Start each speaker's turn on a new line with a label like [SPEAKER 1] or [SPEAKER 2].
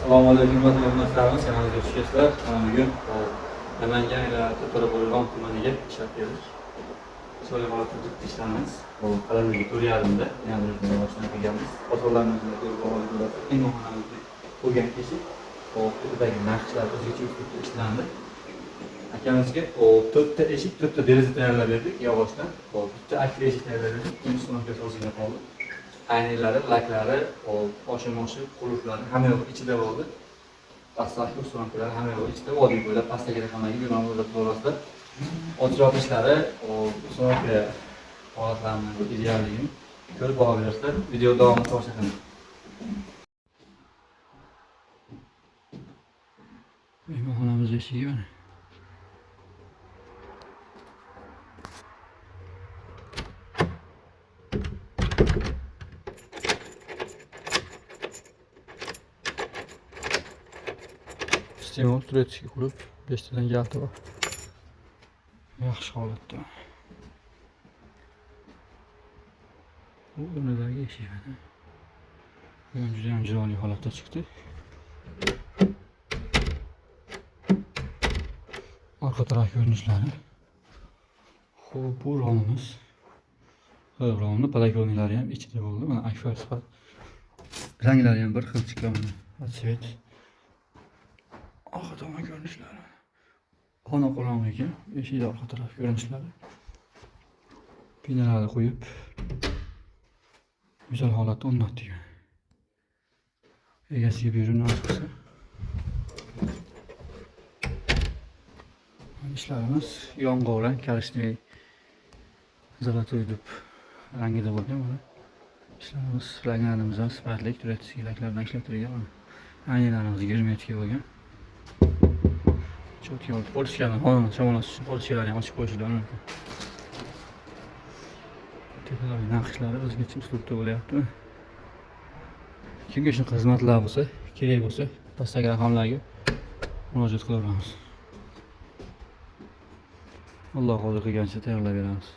[SPEAKER 1] Assalomu alaykum vatandoshlarim, kanalga xush kelibsizlar. Bugun Namangan viloyati To'raqo'rg'on tumaniga ishlab keldik. So'lay holatda bitta ishlaymiz. Bu qalamga 4,5 yana bir boshdan qilganmiz. Bozorlarimizda ko'rib bo'ladi. Eng muhimi bo'lgan kishi bu quyidagi naqshlar o'zgacha uslubda ishlandi. Akamizga 4 ta eshik, 4 ta deraza tayyorlab berdik yog'ochdan. Bitta akli eshik tayyorlab berdik. Ikkinchi so'nga o'zingga qoldi. Aynalari, laklari, osha-moshi, qulflari hamma yo'q ichida bo'ldi. Dastlabki ustunalar hamma yo'q ichida vodiy bo'ylab pastdagi raqamdagi binolar to'g'risida ochiq ishlari, ustunaga holatlarini idealligini ko'rib baho bersizlar. Video davomini tomosha qiling. Mehmonxonamiz eshigi mana. Sistema turatishga qurib 5 tadan galti bor. Yaxshi holatda. Bu o'rnidagi eshik mana. Juda ham chiroyli holatda chiqdi. Orqa taraf ko'rinishlari. Xo'p, bu romimiz. Romni palakonilari ham ichida bo'ldi. Mana akfar sifat. Ranglari ham bir xil chiqqan mana. Tsvet. Orqa tomon ko'rinishlari. Xona qorong'i ekan. Eshikning orqa taraf ko'rinishlari. Pinalarni qo'yib güzel holatda o'rnatdik. Egasiga buyurib nasib qilsa. İşlerimiz yong'oq rang, korishniy, zolotoy deb rangida bo'lgan mana. İşlerimiz ranglarimiz ham sifatli, turatishga laklardan ishlatilgan. Aynalarimiz 20 metrga bo'lgan. Çok iyi oldu. Polishkalarni xonani shamolash uchun polishkalarni ham ochib qo'yishlar mumkin. Tepalardagi naqshlari o'zgacha uslubda bo'lyapti. Kimga shunaqa xizmatlar bo'lsa, kerak bo'lsa, pastdagi raqamlarga murojaat qilaveramiz. Alloh qodir qilgancha tayyorlab beramiz.